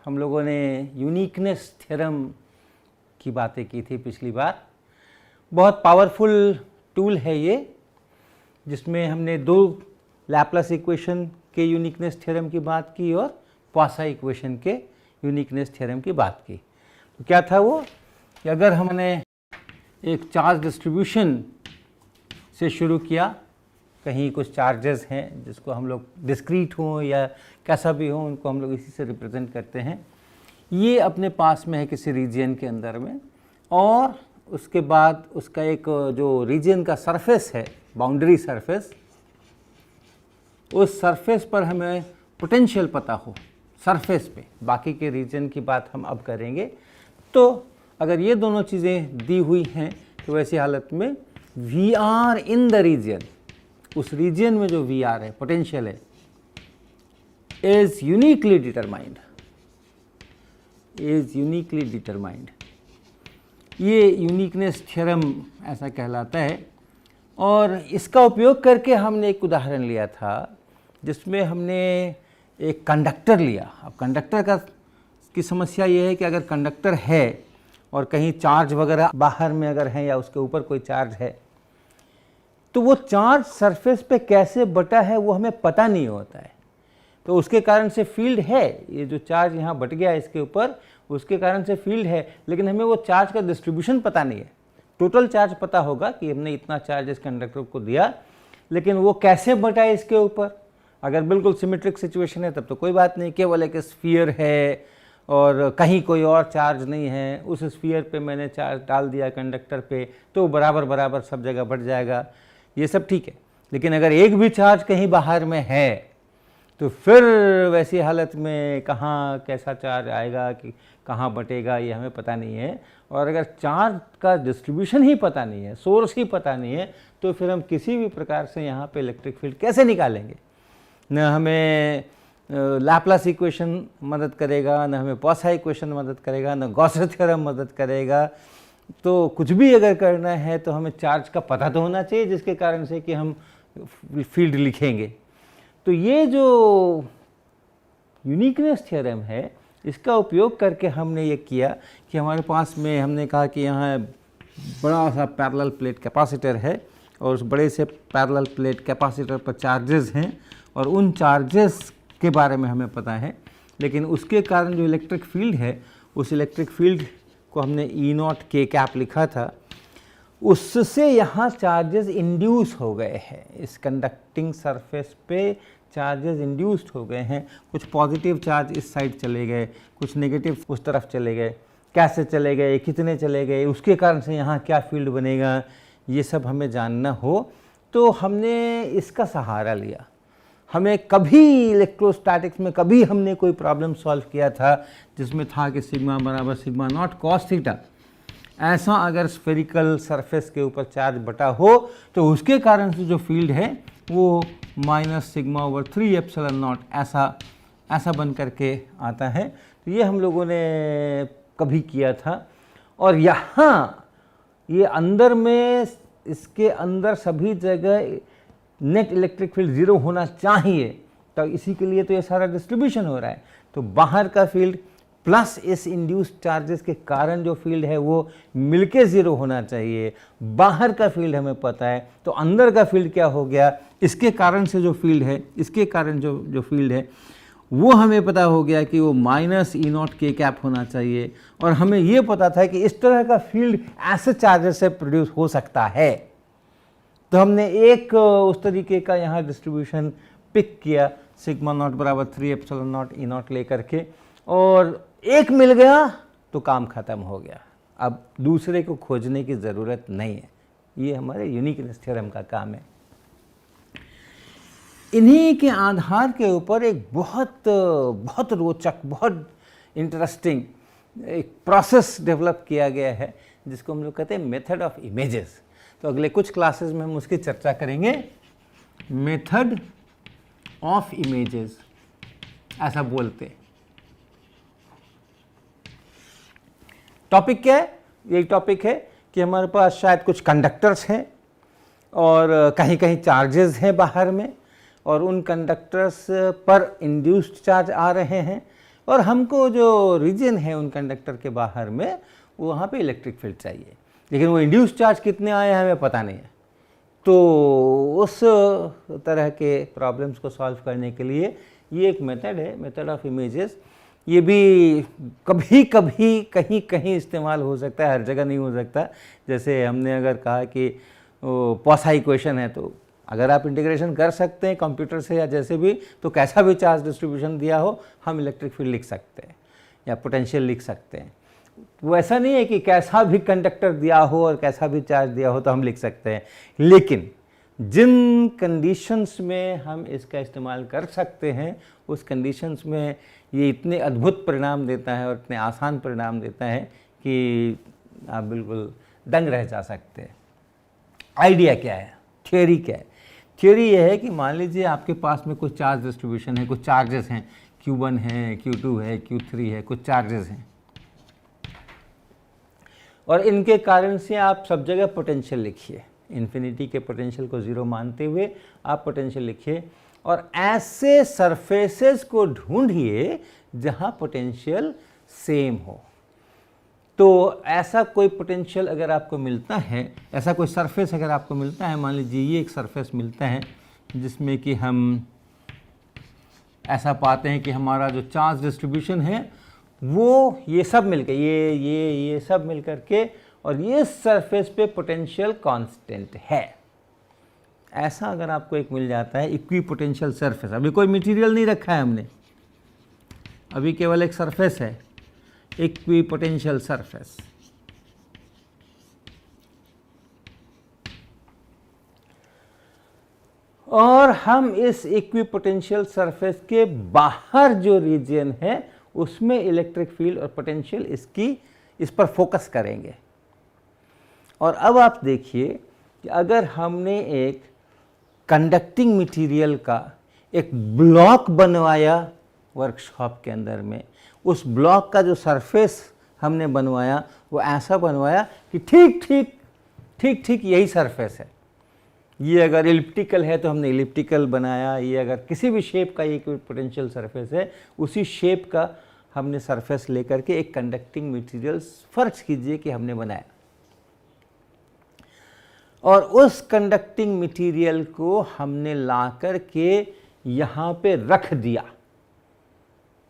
हम लोगों ने यूनिकनेस थ्योरम की बातें की थी पिछली बार। बहुत पावरफुल टूल है ये, जिसमें हमने दो लैप्लास इक्वेशन के यूनिकनेस थ्योरम की बात की और पॉइसन इक्वेशन के यूनिकनेस थ्योरम की बात की। तो क्या था वो कि अगर हमने एक चार्ज डिस्ट्रीब्यूशन से शुरू किया, कहीं कुछ चार्जेस हैं जिसको हम लोग डिस्क्रीट हों या कैसा भी हो, उनको हम लोग इसी से रिप्रेजेंट करते हैं। ये अपने पास में है किसी रीजन के अंदर में, और उसके बाद उसका एक जो रीजन का सरफेस है, बाउंड्री सरफेस, उस सरफेस पर हमें पोटेंशियल पता हो सरफेस पे। बाकी के रीजन की बात हम अब करेंगे। तो अगर ये दोनों चीज़ें दी हुई हैं तो वैसी हालत में we are in the region, उस रीजन में जो वी आर है, पोटेंशियल है, इज यूनिकली डिटरमाइंड। ये यूनिकनेस थ्योरम ऐसा कहलाता है। और इसका उपयोग करके हमने एक उदाहरण लिया था जिसमें हमने एक कंडक्टर लिया। अब कंडक्टर की समस्या ये है कि अगर कंडक्टर है और कहीं चार्ज वगैरह बाहर में अगर है या उसके ऊपर कोई चार्ज है, तो वो चार्ज सरफेस पे कैसे बटा है वो हमें पता नहीं होता है। तो उसके कारण से फील्ड है, ये जो चार्ज यहाँ बट गया इसके ऊपर, उसके कारण से फील्ड है, लेकिन हमें वो चार्ज का डिस्ट्रीब्यूशन पता नहीं है। टोटल चार्ज पता होगा कि हमने इतना चार्ज इस कंडक्टर को दिया, लेकिन वो कैसे बटा है इसके ऊपर। अगर बिल्कुल सिमेट्रिक सिचुएशन है तब तो कोई बात नहीं, केवल एक स्फीयर है और कहीं कोई और चार्ज नहीं है, उस स्फीयर पे मैंने चार्ज डाल दिया कंडक्टर पे, तो बराबर बराबर सब जगह बढ़ जाएगा, ये सब ठीक है। लेकिन अगर एक भी चार्ज कहीं बाहर में है तो फिर वैसी हालत में कहाँ कैसा चार्ज आएगा, कि कहाँ बटेगा, ये हमें पता नहीं है। और अगर चार्ज का डिस्ट्रीब्यूशन ही पता नहीं है, सोर्स ही पता नहीं है, तो फिर हम किसी भी प्रकार से यहाँ पे इलेक्ट्रिक फील्ड कैसे निकालेंगे। न हमें लैप्लास इक्वेशन मदद करेगा, न हमें पॉइसन इक्वेशन मदद करेगा, न गॉस थ्योरम मदद करेगा। तो कुछ भी अगर करना है तो हमें चार्ज का पता तो होना चाहिए, जिसके कारण से कि हम फील्ड लिखेंगे। तो ये जो यूनिकनेस थ्योरम है, इसका उपयोग करके हमने ये किया कि हमारे पास में, हमने कहा कि यहाँ बड़ा सा पैरेलल प्लेट कैपेसिटर है और उस बड़े से पैरेलल प्लेट कैपेसिटर पर चार्जेस हैं और उन चार्जेस के बारे में हमें पता है, लेकिन उसके कारण जो इलेक्ट्रिक फील्ड है, उस इलेक्ट्रिक फील्ड को हमने E0 K कैप लिखा था, उससे यहाँ चार्जेस इंड्यूस हो गए हैं। इस कंडक्टिंग सरफेस पे चार्जेस इंड्यूस्ड हो गए हैं। कुछ पॉजिटिव चार्ज इस साइड चले गए, कुछ नेगेटिव उस तरफ चले गए। कैसे चले गए, कितने चले गए, उसके कारण से यहाँ क्या फील्ड बनेगा, ये सब हमें जानना हो तो हमने इसका सहारा लिया। हमें कभी इलेक्ट्रोस्टैटिक्स में कभी हमने कोई प्रॉब्लम सॉल्व किया था जिसमें था कि सिग्मा बराबर सिग्मा नॉट कॉस थीटा, ऐसा अगर स्फेरिकल सरफेस के ऊपर चार्ज बटा हो तो उसके कारण से जो फील्ड है वो minus sigma over 3 epsilon not ऐसा बन करके आता है। तो ये हम लोगों ने कभी किया था। और यहाँ ये अंदर में, इसके अंदर सभी जगह नेट इलेक्ट्रिक फील्ड 0 होना चाहिए, तो इसी के लिए तो ये सारा डिस्ट्रीब्यूशन हो रहा है। तो बाहर का फील्ड प्लस इस इंड्यूस्ड चार्जेस के कारण जो फील्ड है वो मिलके 0 होना चाहिए। बाहर का फील्ड हमें पता है, तो अंदर का फील्ड क्या हो गया, इसके कारण से जो फील्ड है, इसके कारण जो फील्ड है वो हमें पता हो गया कि वो माइनस E0 K कैप होना चाहिए। और हमें ये पता था कि इस तरह का फील्ड ऐसे चार्जेस से प्रोड्यूस हो सकता है। तो हमने एक उस तरीके का यहाँ डिस्ट्रीब्यूशन पिक किया, सिग्मा नॉट बराबर 3 एप्सिलॉन नॉट E0 ले करके, और एक मिल गया तो काम खत्म हो गया। अब दूसरे को खोजने की ज़रूरत नहीं है। ये हमारे यूनिकनेस थ्योरम का काम है। इन्हीं के आधार के ऊपर एक बहुत रोचक, बहुत इंटरेस्टिंग एक प्रोसेस डेवलप किया गया है जिसको हम लोग कहते हैं मेथड ऑफ इमेजेस। तो अगले कुछ क्लासेस में हम उसकी चर्चा करेंगे। मेथड ऑफ इमेजेस ऐसा बोलते हैं। टॉपिक क्या है? यही टॉपिक है कि हमारे पास शायद कुछ कंडक्टर्स हैं और कहीं कहीं चार्जेस हैं बाहर में, और उन कंडक्टर्स पर इंड्यूस्ड चार्ज आ रहे हैं। और हमको जो रीजन है उन कंडक्टर के बाहर में वहाँ पे इलेक्ट्रिक फील्ड चाहिए, लेकिन वो इंड्यूस चार्ज कितने आए हैं हमें पता नहीं है। तो उस तरह के प्रॉब्लम्स को सॉल्व करने के लिए ये एक मेथड है, मेथड ऑफ इमेजेस। ये भी कभी कभी कहीं कहीं इस्तेमाल हो सकता है, हर जगह नहीं हो सकता। जैसे हमने अगर कहा कि पॉसा इक्वेशन है, तो अगर आप इंटीग्रेशन कर सकते हैं कंप्यूटर से या जैसे भी, तो कैसा भी चार्ज डिस्ट्रीब्यूशन दिया हो हम इलेक्ट्रिक फील्ड लिख सकते हैं या पोटेंशियल लिख सकते हैं। वो ऐसा नहीं है कि कैसा भी कंडक्टर दिया हो और कैसा भी चार्ज दिया हो तो हम लिख सकते हैं, लेकिन जिन कंडीशंस में हम इसका इस्तेमाल कर सकते हैं उस कंडीशंस में ये इतने अद्भुत परिणाम देता है और इतने आसान परिणाम देता है कि आप बिल्कुल दंग रह जा सकते हैं। आइडिया क्या है, थ्योरी क्या है? थ्योरी ये है कि मान लीजिए आपके पास में कुछ चार्ज डिस्ट्रीब्यूशन है, कुछ चार्जेस हैं, Q1 है, Q2 है, Q3 है, कुछ चार्जेस हैं, और इनके कारण से आप सब जगह पोटेंशियल लिखिए। इन्फिनिटी के पोटेंशियल को 0 मानते हुए आप पोटेंशियल लिखिए और ऐसे सरफेसेस को ढूंढिए जहां पोटेंशियल सेम हो। तो ऐसा कोई पोटेंशियल अगर आपको मिलता है, ऐसा कोई सरफेस अगर आपको मिलता है, मान लीजिए ये एक सरफेस मिलता है जिसमें कि हम ऐसा पाते हैं कि हमारा जो चार्ज डिस्ट्रीब्यूशन है वो ये सब मिलकर ये सब मिलकर के, और ये सरफेस पे पोटेंशियल कांस्टेंट है। ऐसा अगर आपको एक मिल जाता है इक्वी पोटेंशियल सरफेस, अभी कोई मटेरियल नहीं रखा है हमने, अभी केवल एक सरफेस है, इक्वी पोटेंशियल सरफेस, और हम इस इक्वी पोटेंशियल सरफेस के बाहर जो रीजन है उसमें इलेक्ट्रिक फील्ड और पोटेंशियल इस पर फोकस करेंगे। और अब आप देखिए कि अगर हमने एक कंडक्टिंग मटेरियल का एक ब्लॉक बनवाया वर्कशॉप के अंदर में, उस ब्लॉक का जो सरफेस हमने बनवाया वो ऐसा बनवाया कि ठीक ठीक यही सरफेस है। ये अगर इलिप्टिकल है तो हमने इलिप्टिकल बनाया, ये अगर किसी भी शेप का ये पोटेंशियल सरफेस है, उसी शेप का हमने सरफेस लेकर के एक कंडक्टिंग मटेरियल फर्ज कीजिए कि हमने बनाया, और उस कंडक्टिंग मटेरियल को हमने ला कर के यहाँ पे रख दिया,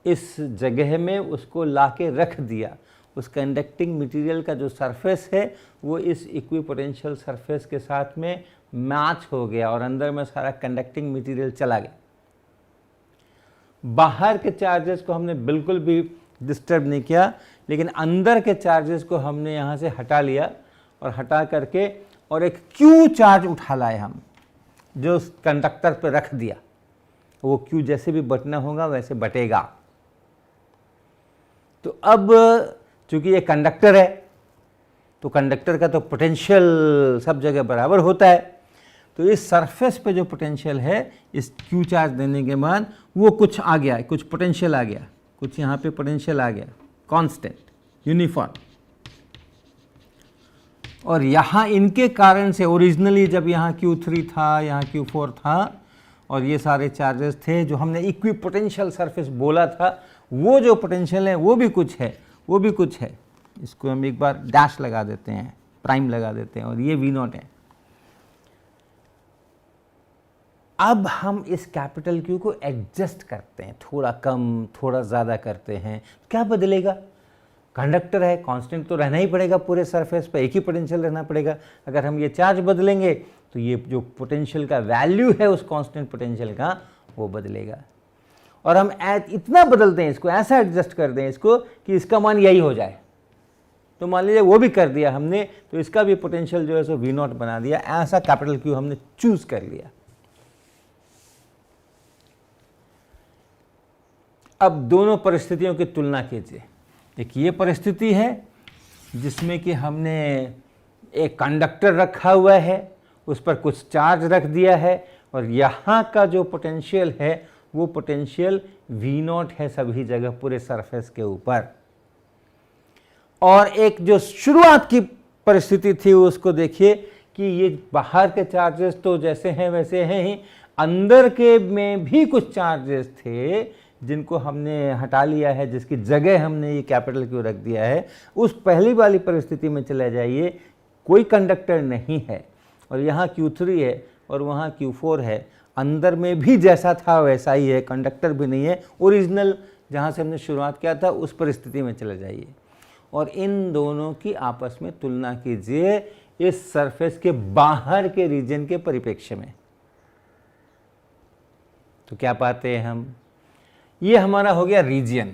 इस जगह में उसको ला के रख दिया। उस कंडक्टिंग मटेरियल का जो सरफेस है वो इस इक्विपोटेंशियल सरफेस के साथ में मैच हो गया और अंदर में सारा कंडक्टिंग मटेरियल चला गया। बाहर के चार्जेस को हमने बिल्कुल भी डिस्टर्ब नहीं किया, लेकिन अंदर के चार्जेस को हमने यहाँ से हटा लिया और हटा करके और एक Q चार्ज उठा लाए हम, जो कंडक्टर पर रख दिया। वो Q जैसे भी बटना होगा वैसे बटेगा। तो अब चूंकि ये कंडक्टर है तो कंडक्टर का तो पोटेंशियल सब जगह बराबर होता है, तो इस सरफेस पे जो पोटेंशियल है इस Q चार्ज देने के बाद वो कुछ आ गया, कुछ पोटेंशियल आ गया, कुछ यहाँ पे पोटेंशियल आ गया कांस्टेंट यूनिफॉर्म। और यहाँ इनके कारण से ओरिजिनली जब यहाँ Q3 था, यहाँ Q4 था और ये सारे चार्जेस थे जो हमने इक्वी पोटेंशियल सरफेस बोला था, वो जो पोटेंशियल है वो भी कुछ है, वो भी कुछ है। इसको हम एक बार डैश लगा देते हैं, प्राइम लगा देते हैं, और ये V0 है। अब हम इस कैपिटल Q को एडजस्ट करते हैं, थोड़ा कम थोड़ा ज़्यादा करते हैं, क्या बदलेगा? कंडक्टर है, कांस्टेंट तो रहना ही पड़ेगा, पूरे सरफेस पे एक ही पोटेंशियल रहना पड़ेगा। अगर हम ये चार्ज बदलेंगे तो ये जो पोटेंशियल का वैल्यू है उस कांस्टेंट पोटेंशियल का वो बदलेगा। और हम इतना बदलते हैं इसको, ऐसा एडजस्ट कर दें इसको कि इसका मान यही हो जाए। तो मान लीजिए वो भी कर दिया हमने, तो इसका भी पोटेंशियल जो है सो V0 बना दिया। ऐसा कैपिटल Q हमने चूज कर लिया। अब दोनों परिस्थितियों की तुलना कीजिए। एक ये परिस्थिति है जिसमें कि हमने एक कंडक्टर रखा हुआ है, उस पर कुछ चार्ज रख दिया है, और यहाँ का जो पोटेंशियल है वो पोटेंशियल V0 है सभी जगह पूरे सरफेस के ऊपर। और एक जो शुरुआत की परिस्थिति थी उसको देखिए कि ये बाहर के चार्जेस तो जैसे हैं वैसे हैं ही, अंदर के में भी कुछ चार्जेस थे जिनको हमने हटा लिया है, जिसकी जगह हमने ये कैपिटल क्यू रख दिया है, उस पहली वाली परिस्थिति में चले जाइए, कोई कंडक्टर नहीं है और यहाँ Q3 है और वहाँ Q4 है, अंदर में भी जैसा था वैसा ही है, कंडक्टर भी नहीं है, ओरिजिनल जहाँ से हमने शुरुआत किया था उस परिस्थिति में चले जाइए और इन दोनों की आपस में तुलना कीजिए इस सरफेस के बाहर के रीजन के परिप्रेक्ष्य में। तो क्या पाते हैं हम, ये हमारा हो गया रीजन,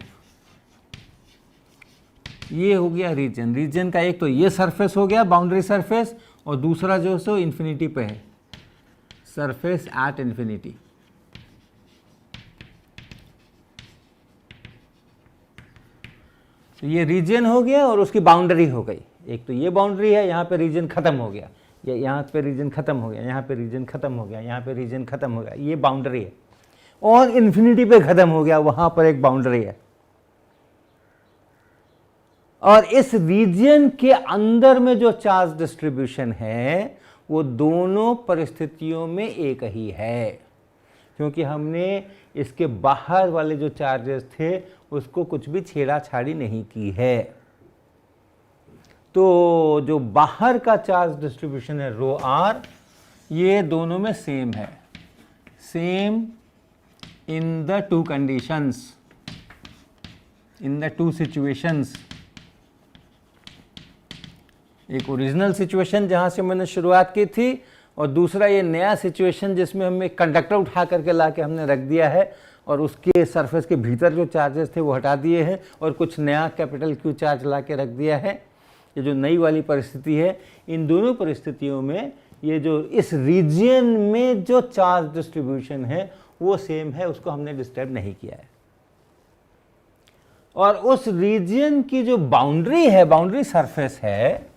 ये हो गया रीजन। रीजन का एक तो ये सरफेस हो गया बाउंड्री सरफेस और दूसरा जो सो इन्फिनिटी पे है, सरफेस एट इन्फिनिटी। तो ये रीजन हो गया और उसकी बाउंड्री हो गई। एक तो ये बाउंड्री है, यहाँ पे रीजन खत्म हो गया, यहाँ पे रीजन खत्म हो गया, यहाँ पे रीजन खत्म हो गया, यहाँ पे रीजन खत्म हो गया, ये बाउंड्री है। और इन्फिनिटी पे खत्म हो गया, वहां पर एक बाउंड्री है। और इस रीजन के अंदर में जो चार्ज डिस्ट्रीब्यूशन है वो दोनों परिस्थितियों में एक ही है, क्योंकि हमने इसके बाहर वाले जो चार्जेस थे उसको कुछ भी छेड़ाछाड़ी नहीं की है। तो जो बाहर का चार्ज डिस्ट्रीब्यूशन है रो आर, ये दोनों में सेम है, same in the two conditions, in the two situations. एक ओरिजिनल सिचुएशन जहां से मैंने शुरुआत की थी और दूसरा ये नया सिचुएशन जिसमें हमें कंडक्टर उठा करके ला के हमने रख दिया है और उसके सरफेस के भीतर जो चार्जेस थे वो हटा दिए हैं और कुछ नया कैपिटल क्यू चार्ज ला के रख दिया है। ये जो नई वाली परिस्थिति है, इन दोनों परिस्थितियों में ये जो इस रीजन में जो चार्ज डिस्ट्रीब्यूशन है वो सेम है, उसको हमने डिस्टर्ब नहीं किया है। और उस रीजन की जो बाउंड्री है, बाउंड्री सरफेस है,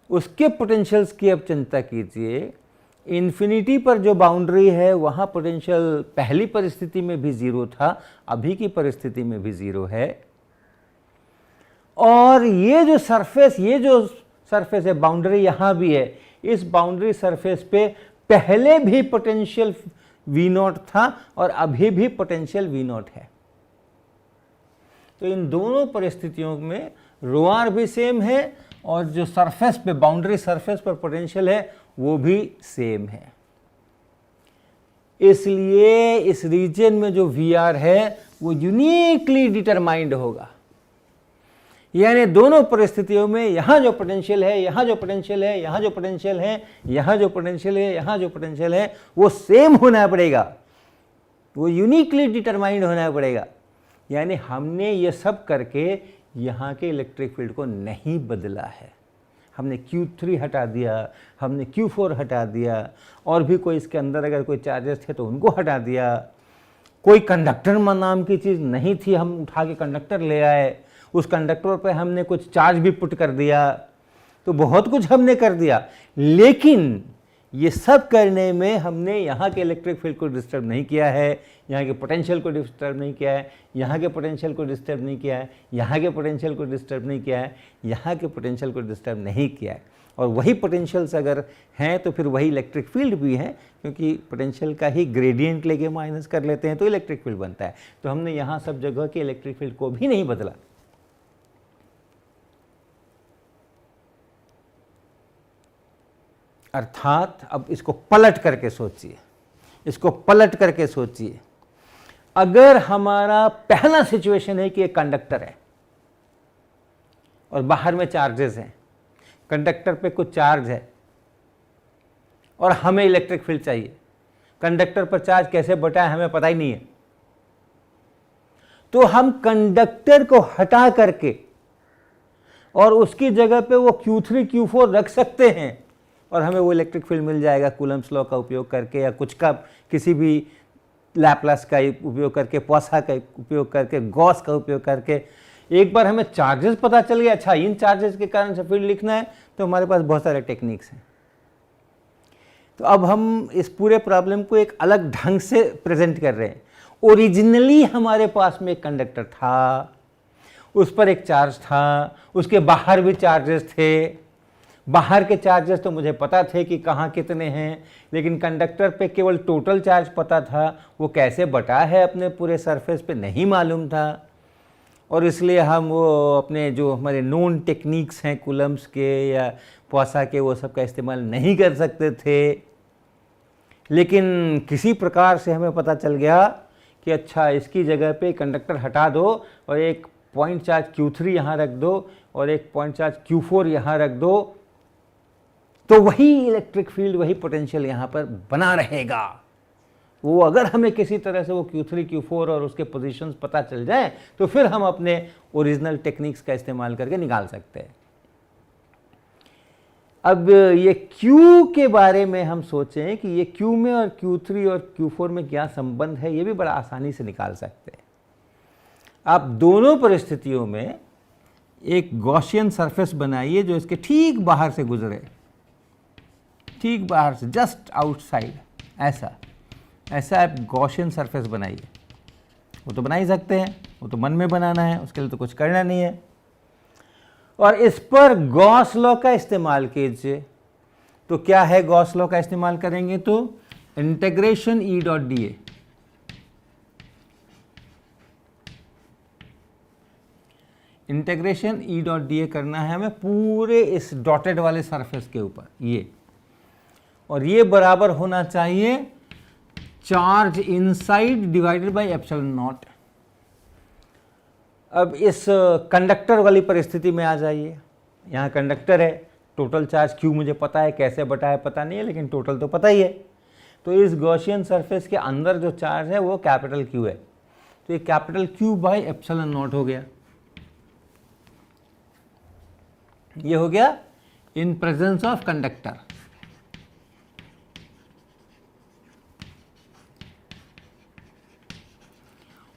उसके पोटेंशियल्स की अब चिंता कीजिए। इन्फिनिटी पर जो बाउंड्री है वहां पोटेंशियल पहली परिस्थिति में भी जीरो था, अभी की परिस्थिति में भी जीरो है। और ये जो सरफेस है, बाउंड्री यहां भी है, इस बाउंड्री सरफेस पे पहले भी पोटेंशियल V0 था और अभी भी पोटेंशियल V0 है। तो इन दोनों परिस्थितियों में रो आर भी सेम है और जो सरफेस पे, बाउंड्री सरफेस पर पोटेंशियल है वो भी सेम है। इसलिए इस रीजन में जो VR है वो यूनिकली डिटरमाइंड होगा, यानी दोनों परिस्थितियों में यहां जो पोटेंशियल है, यहां जो पोटेंशियल है, यहां जो पोटेंशियल है, यहां जो पोटेंशियल है, यहां जो पोटेंशियल है, वो सेम होना पड़ेगा, वो यूनिकली डिटरमाइंड होना पड़ेगा। यानी हमने ये सब करके यहाँ के इलेक्ट्रिक फील्ड को नहीं बदला है। हमने Q3 हटा दिया, हमने Q4 हटा दिया, और भी कोई इसके अंदर अगर कोई चार्जेस थे तो उनको हटा दिया। कोई कंडक्टर नाम की चीज़ नहीं थी, हम उठा के कंडक्टर ले आए, उस कंडक्टर पे हमने कुछ चार्ज भी पुट कर दिया, तो बहुत कुछ हमने कर दिया। लेकिन ये सब करने में हमने यहाँ के इलेक्ट्रिक फील्ड को डिस्टर्ब नहीं किया है, यहाँ के पोटेंशियल को डिस्टर्ब नहीं किया है, यहाँ के पोटेंशियल को डिस्टर्ब नहीं किया है, यहाँ के पोटेंशियल को डिस्टर्ब नहीं किया है, यहाँ के पोटेंशियल को डिस्टर्ब नहीं किया है। और वही पोटेंशियल्स अगर हैं तो फिर वही इलेक्ट्रिक फील्ड भी है, क्योंकि पोटेंशियल का ही ग्रेडियंट लेके माइनस कर लेते हैं तो इलेक्ट्रिक फील्ड बनता है। तो हमने यहाँ सब जगह के इलेक्ट्रिक फील्ड को भी नहीं बदला। अर्थात अब इसको पलट करके सोचिए, इसको पलट करके सोचिए। अगर हमारा पहला सिचुएशन है कि एक कंडक्टर है और बाहर में चार्जेस हैं, कंडक्टर पे कुछ चार्ज है और हमें इलेक्ट्रिक फील्ड चाहिए, कंडक्टर पर चार्ज कैसे बटा है हमें पता ही नहीं है, तो हम कंडक्टर को हटा करके और उसकी जगह पे वो Q3 Q4 रख सकते हैं और हमें वो इलेक्ट्रिक फील्ड मिल जाएगा कूलम्ब्स लॉ का उपयोग करके, या कुछ का किसी भी लैप्लास का उपयोग करके, पॉसा का उपयोग करके, गॉस का उपयोग करके। एक बार हमें चार्जेस पता चल गया, अच्छा इन चार्जेस के कारण से फील्ड लिखना है, तो हमारे पास बहुत सारे टेक्निक्स हैं। तो अब हम इस पूरे प्रॉब्लम को एक अलग ढंग से प्रेजेंट कर रहे हैं। ओरिजिनली हमारे पास में एक कंडक्टर था, उस पर एक चार्ज था, उसके बाहर भी चार्जेस थे, बाहर के चार्जेस तो मुझे पता थे कि कहाँ कितने हैं, लेकिन कंडक्टर पे केवल टोटल चार्ज पता था, वो कैसे बटा है अपने पूरे सरफेस पे नहीं मालूम था। और इसलिए हम वो अपने जो हमारे नोन टेक्निक्स हैं कूलम्ब्स के या पॉसा के, वो सब का इस्तेमाल नहीं कर सकते थे। लेकिन किसी प्रकार से हमें पता चल गया कि अच्छा, इसकी जगह पे कंडक्टर हटा दो और एक पॉइंट चार्ज Q3 यहाँ रख दो और एक पॉइंट चार्ज Q4 यहाँ रख दो, तो वही इलेक्ट्रिक फील्ड, वही पोटेंशियल यहाँ पर बना रहेगा। वो अगर हमें किसी तरह से वो Q3 Q4 और उसके पोजीशंस पता चल जाए तो फिर हम अपने ओरिजिनल टेक्निक्स का इस्तेमाल करके निकाल सकते हैं। अब ये Q के बारे में हम सोचें कि ये Q में और Q3 और Q4 में क्या संबंध है, ये भी बड़ा आसानी से निकाल सकते हैं। आप दोनों परिस्थितियों में एक गॉसियन सरफेस बनाइए जो इसके ठीक बाहर से गुजरे, ठीक बाहर से, जस्ट आउटसाइड, ऐसा आप गॉसियन सरफेस बनाइए। वो तो बना ही सकते हैं, वो तो मन में बनाना है, उसके लिए तो कुछ करना नहीं है। और इस पर गॉस लॉ का इस्तेमाल कीजिए। तो क्या है गॉस लॉ का इस्तेमाल करेंगे तो integration E dot D A, integration E dot D A करना है हमें पूरे इस डॉटेड वाले सरफेस के ऊपर ये, और ये बराबर होना चाहिए charge inside divided by epsilon not. अब इस कंडक्टर वाली परिस्थिति में आ जाइए। यहाँ कंडक्टर है, टोटल चार्ज Q मुझे पता है, कैसे बटा है पता नहीं है, लेकिन टोटल तो पता ही है। तो इस गॉसियन सरफेस के अंदर जो चार्ज है वो कैपिटल Q है, तो ये capital Q by epsilon not हो गया। ये हो गया इन प्रेजेंस ऑफ कंडक्टर।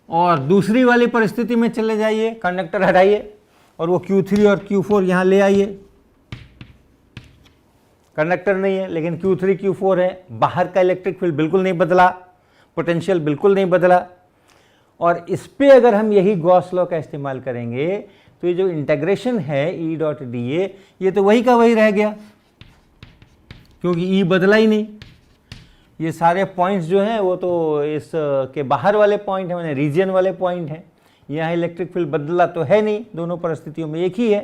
और दूसरी वाली परिस्थिति में चले जाइए, कंडक्टर हटाइए और वो Q3 और Q4 यहाँ ले आइए। कंडक्टर नहीं है लेकिन Q3 Q4 है, बाहर का इलेक्ट्रिक फील्ड बिल्कुल नहीं बदला, पोटेंशियल बिल्कुल नहीं बदला। और इस पे अगर हम यही गॉस लॉ का इस्तेमाल करेंगे तो ये जो इंटीग्रेशन है E डॉट डी ए, ये तो वही का वही रह गया, क्योंकि E बदला ही नहीं। ये सारे पॉइंट्स जो हैं वो तो इस के बाहर वाले पॉइंट हैं, मैंने रीजन वाले पॉइंट हैं। यहाँ इलेक्ट्रिक फील्ड बदला तो है नहीं, दोनों परिस्थितियों में एक ही है,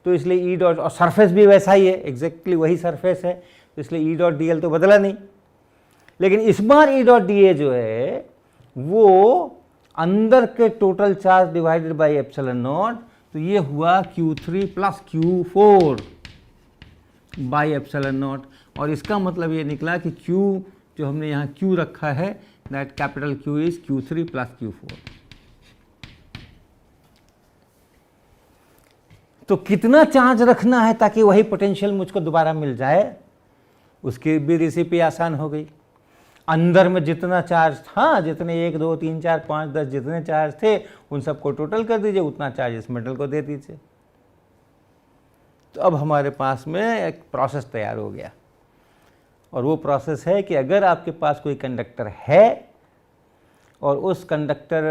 तो इसलिए E डॉट, और सरफेस भी वैसा ही है, एग्जैक्टली वही सरफेस है, तो इसलिए E डॉट डी एल तो बदला नहीं। लेकिन इस बार E डॉट डी ए जो है वो अंदर के total charge divided by epsilon not, तो ये हुआ Q3 plus Q4 by epsilon not. और इसका मतलब ये निकला कि Q जो हमने यहाँ Q रखा है, that capital Q is Q3 plus Q4। तो कितना चार्ज रखना है ताकि वही पोटेंशियल मुझको दोबारा मिल जाए, उसकी भी रेसिपी आसान हो गई। अंदर में जितना चार्ज था, जितने 1 2 3 4 5 10 जितने चार्ज थे उन सबको टोटल कर दीजिए, उतना चार्ज इस मेटल को दे दीजिए। तो अब हमारे पास में एक प्रोसेस तैयार हो गया, और वो प्रोसेस है कि अगर आपके पास कोई कंडक्टर है और उस कंडक्टर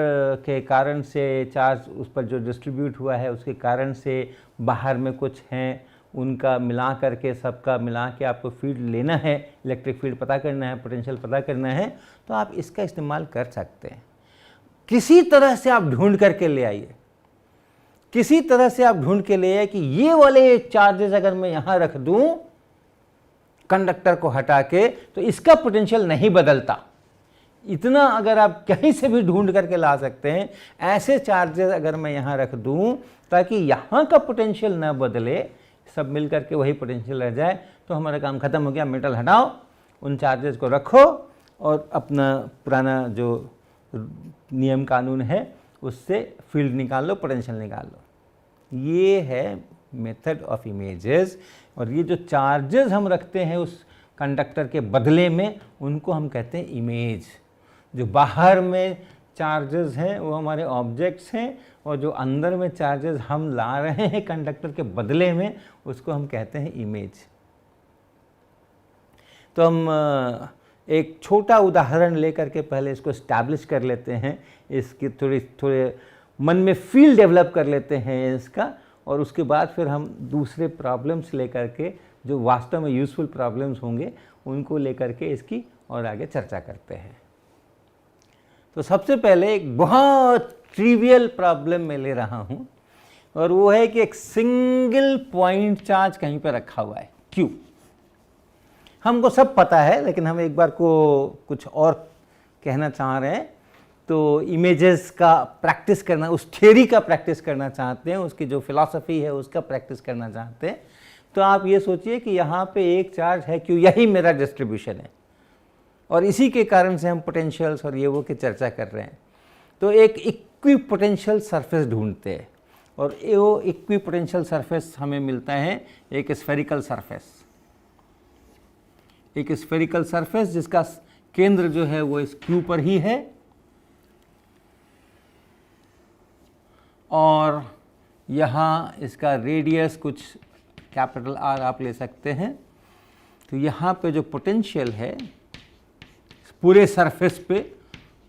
के कारण से चार्ज उस पर जो डिस्ट्रीब्यूट हुआ है उसके कारण से बाहर में कुछ हैं, उनका मिला करके, सबका मिला के आपको फील्ड लेना है, इलेक्ट्रिक फील्ड पता करना है, पोटेंशियल पता करना है, तो आप इसका इस्तेमाल कर सकते हैं। किसी तरह से आप ढूंढ करके ले आइए, किसी तरह से आप ढूंढ के ले आइए कि ये वाले चार्जेस अगर मैं यहाँ रख दूँ कंडक्टर को हटा के तो इसका पोटेंशियल नहीं बदलता। इतना अगर आप कहीं से भी ढूंढ करके ला सकते हैं, ऐसे चार्जेस अगर मैं यहाँ रख दूँ ताकि यहाँ का पोटेंशियल ना बदले, सब मिल करके वही पोटेंशियल रह जाए, तो हमारा काम खत्म हो गया। मेटल हटाओ, उन चार्जेस को रखो और अपना पुराना जो नियम कानून है उससे फील्ड निकाल लो, पोटेंशियल निकाल लो। ये है मेथड ऑफ इमेजेस। और ये जो चार्जेस हम रखते हैं उस कंडक्टर के बदले में, उनको हम कहते हैं इमेज। जो बाहर में चार्जेस हैं वो हमारे ऑब्जेक्ट्स हैं, और जो अंदर में चार्जेस हम ला रहे हैं कंडक्टर के बदले में, उसको हम कहते हैं इमेज। तो हम एक छोटा उदाहरण लेकर के पहले इसको इस्टेब्लिश कर लेते हैं, इसकी थोड़े मन में फील डेवलप कर लेते हैं इसका, और उसके बाद फिर हम दूसरे प्रॉब्लम्स लेकर के जो वास्तव में यूज़फुल प्रॉब्लम्स होंगे उनको लेकर के इसकी और आगे चर्चा करते हैं। तो सबसे पहले एक बहुत ट्रिवियल प्रॉब्लम मैं ले रहा हूँ और वो है कि एक सिंगल पॉइंट चार्ज कहीं पर रखा हुआ है Q। हमको सब पता है लेकिन हम एक बार को कुछ और कहना चाह रहे हैं, तो इमेजेस का प्रैक्टिस करना, उस थ्योरी का प्रैक्टिस करना चाहते हैं, उसकी जो फिलॉसफी है उसका प्रैक्टिस करना चाहते हैं। तो आप ये सोचिए कि यहाँ पे एक चार्ज है Q, यही मेरा डिस्ट्रीब्यूशन है और इसी के कारण से हम पोटेंशियल्स और ये वो की चर्चा कर रहे हैं। तो एक इक्विपोटेंशियल सरफेस ढूंढते हैं और वो इक्विपोटेंशियल सरफेस हमें मिलता है एक स्फेरिकल सरफेस, एक स्फेरिकल सरफेस जिसका केंद्र जो है वो इस Q पर ही है और यहाँ इसका रेडियस कुछ कैपिटल R आप ले सकते हैं। तो यहाँ पे जो पोटेंशियल है पूरे सरफेस पे,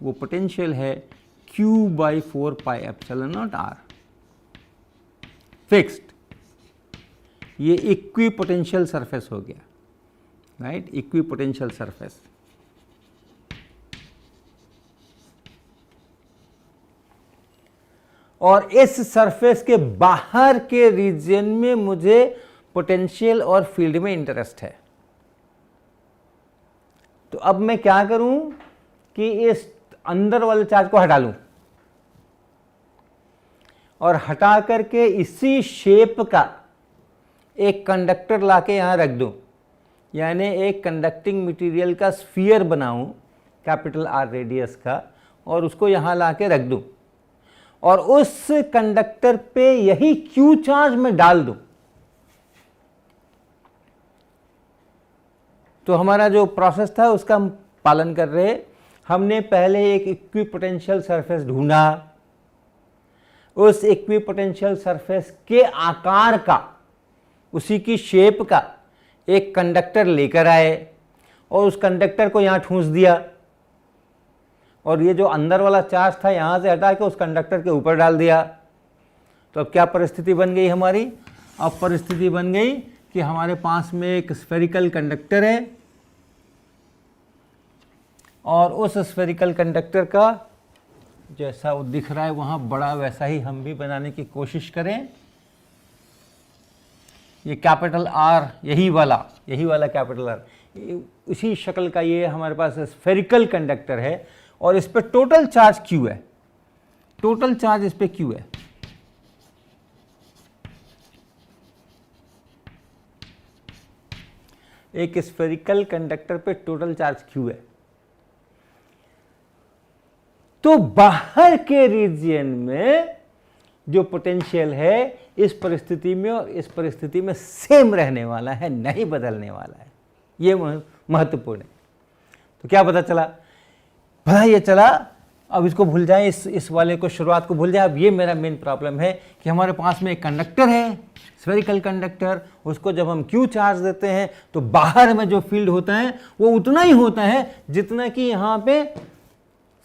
वो पोटेंशियल है Q/4πε0R फिक्स्ड। ये इक्विपोटेंशियल सरफेस हो गया, राइट, इक्विपोटेंशियल सरफेस। और इस सरफेस के बाहर के रीजन में मुझे पोटेंशियल और फील्ड में इंटरेस्ट है। तो अब मैं क्या करूं कि इस अंदर वाले चार्ज को हटा लूं और हटा करके इसी शेप का एक कंडक्टर लाके यहां रख दूं, यानी एक कंडक्टिंग मटेरियल का स्फीयर बनाऊं कैपिटल R रेडियस का और उसको यहां लाके रख दूं और उस कंडक्टर पे यही Q चार्ज में डाल दूं। तो हमारा जो प्रोसेस था उसका हम पालन कर रहे हैं। हमने पहले एक इक्विपोटेंशियल सरफेस ढूंढा, उस इक्विपोटेंशियल सरफेस के आकार का, उसी की शेप का एक कंडक्टर लेकर आए और उस कंडक्टर को यहां ठूंस दिया और ये जो अंदर वाला चार्ज था यहां से हटा के उस कंडक्टर के ऊपर डाल दिया। तो अब क्या परिस्थिति बन गई हमारी? अब परिस्थिति बन गई कि हमारे पास में एक स्फेरिकल कंडक्टर है और उस स्फेरिकल कंडक्टर का जैसा वो दिख रहा है वहां बड़ा वैसा ही हम भी बनाने की कोशिश करें। ये कैपिटल R, यही वाला कैपिटल R, इसी शक्ल का ये हमारे पास स्फेरिकल कंडक्टर है और इस पे टोटल चार्ज Q है, टोटल चार्ज इस पे Q है। एक स्फेरिकल कंडक्टर पे टोटल चार्ज Q है। तो बाहर के रीजन में जो पोटेंशियल है इस परिस्थिति में और इस परिस्थिति में सेम रहने वाला है, नहीं बदलने वाला है। ये महत्वपूर्ण है। तो क्या पता चला? पता ये चला, अब इसको भूल जाएं, इस वाले को, शुरुआत को भूल जाएं। अब ये मेरा मेन प्रॉब्लम है कि हमारे पास में एक कंडक्टर है, स्फेरिकल कंडक्टर, उसको जब हम Q चार्ज देते हैं तो बाहर में जो फील्ड होता है वो उतना ही होता है जितना कि यहाँ पे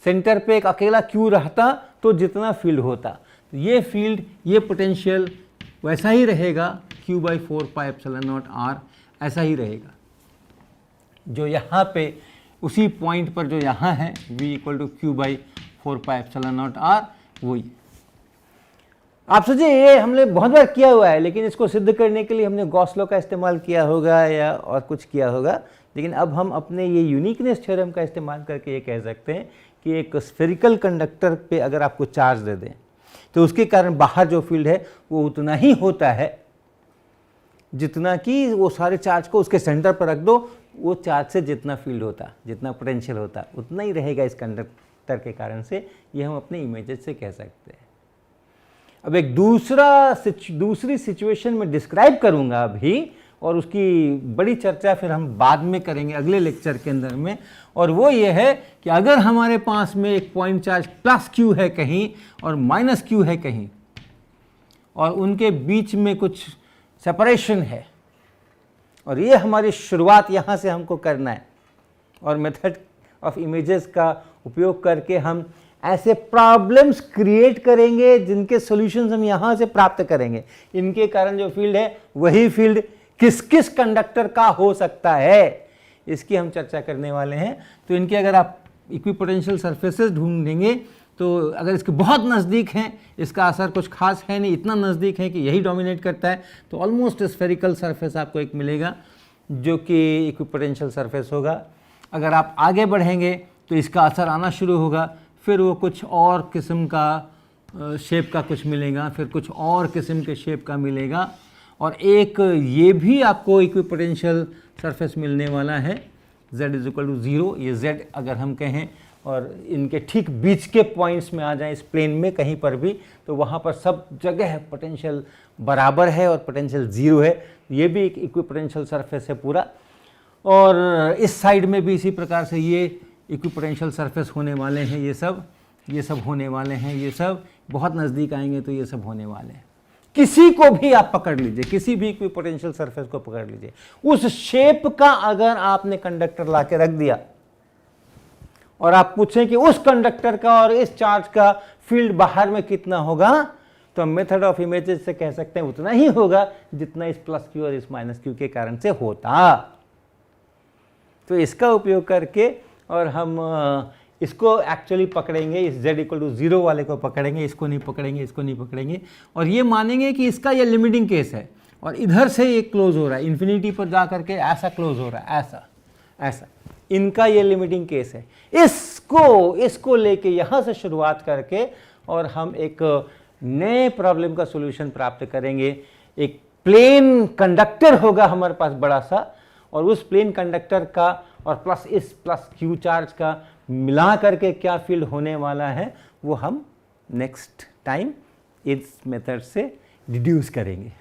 सेंटर पे एक अकेला Q रहता तो जितना फील्ड होता। तो ये फील्ड, ये पोटेंशियल वैसा ही रहेगा, Q/4πε0R ऐसा ही रहेगा जो यहाँ पे उसी पॉइंट पर जो यहाँ है V = Q/4πε0R वही। आप सोचिए ये हमने बहुत बार किया हुआ है, लेकिन इसको सिद्ध करने के लिए हमने गॉस लॉ का इस्तेमाल किया होगा या और कुछ किया होगा। लेकिन अब हम अपने ये यूनिकनेस थ्योरम का इस्तेमाल करके ये कह सकते हैं कि एक स्फेरिकल कंडक्टर पे अगर आपको चार्ज दे दें तो उसके कारण बाहर जो फील्ड है वो उतना ही होता है जितना कि वो सारे चार्ज को उसके सेंटर पर रख दो, वो चार्ज से जितना फील्ड होता, जितना पोटेंशियल होता, उतना ही रहेगा इस कंडक्टर के कारण से। ये हम अपने इमेजेस से कह सकते हैं। अब एक दूसरी सिचुएशन में डिस्क्राइब करूंगा अभी, और उसकी बड़ी चर्चा फिर हम बाद में करेंगे अगले लेक्चर के अंदर में। और वो ये है कि अगर हमारे पास में एक पॉइंट चार्ज +Q है कहीं और -Q है कहीं और उनके बीच में कुछ सेपरेशन है, और ये हमारी शुरुआत यहाँ से हमको करना है, और मेथड ऑफ इमेजेस का उपयोग करके हम ऐसे प्रॉब्लम्स क्रिएट करेंगे जिनके सॉल्यूशंस हम यहाँ से प्राप्त करेंगे। इनके कारण जो फील्ड है वही फील्ड किस किस कंडक्टर का हो सकता है, इसकी हम चर्चा करने वाले हैं। तो इनके अगर आप इक्विपोटेंशियल सरफेसेस ढूंढेंगे तो अगर इसके बहुत नज़दीक हैं, इसका असर कुछ खास है नहीं, इतना नज़दीक है कि यही डोमिनेट करता है, तो ऑलमोस्ट स्फेरिकल सरफेस आपको एक मिलेगा जो कि इक्विपोटेंशियल सरफेस होगा। अगर आप आगे बढ़ेंगे तो इसका असर आना शुरू होगा, फिर वो कुछ और किस्म का शेप का कुछ मिलेगा, फिर कुछ और किस्म के शेप का मिलेगा, और एक ये भी आपको इक्विपोटेंशियल सरफेस मिलने वाला है z = 0। ये z अगर हम कहें और इनके ठीक बीच के पॉइंट्स में आ जाएं इस प्लेन में कहीं पर भी, तो वहाँ पर सब जगह पोटेंशियल बराबर है और पोटेंशियल 0 है। ये भी एक इक्विपोटेंशियल सरफेस है पूरा। और इस साइड में भी इसी प्रकार से ये इक्विपोटेंशियल सरफेस होने वाले हैं, ये सब होने वाले हैं, ये सब बहुत नज़दीक आएंगे तो ये सब होने वाले हैं। किसी को भी आप पकड़ लीजिए, किसी भी इक्विपोटेंशियल सरफेस को पकड़ लीजिए, उस शेप का अगर आपने कंडक्टर ला के रख दिया और आप पूछें कि उस कंडक्टर का और इस चार्ज का फील्ड बाहर में कितना होगा, तो हम मेथड ऑफ इमेजेस से कह सकते हैं उतना ही होगा जितना इस प्लस क्यू और इस माइनस क्यू के कारण से होता। तो इसका उपयोग करके और हम इसको एक्चुअली पकड़ेंगे, इस z = 0 वाले को पकड़ेंगे, इसको नहीं पकड़ेंगे, इसको नहीं पकड़ेंगे, और ये मानेंगे कि इसका ये लिमिटिंग केस है और इधर से ये क्लोज हो रहा है, इन्फिनिटी पर जा करके ऐसा क्लोज हो रहा है, ऐसा इनका ये लिमिटिंग केस है। इसको लेके यहाँ से शुरुआत करके और हम एक नए प्रॉब्लम का सॉल्यूशन प्राप्त करेंगे। एक प्लेन कंडक्टर होगा हमारे पास बड़ा सा, और उस प्लेन कंडक्टर का और प्लस इस प्लस क्यू चार्ज का मिला करके क्या फील्ड होने वाला है वो हम नेक्स्ट टाइम इस मेथड से डिड्यूस करेंगे।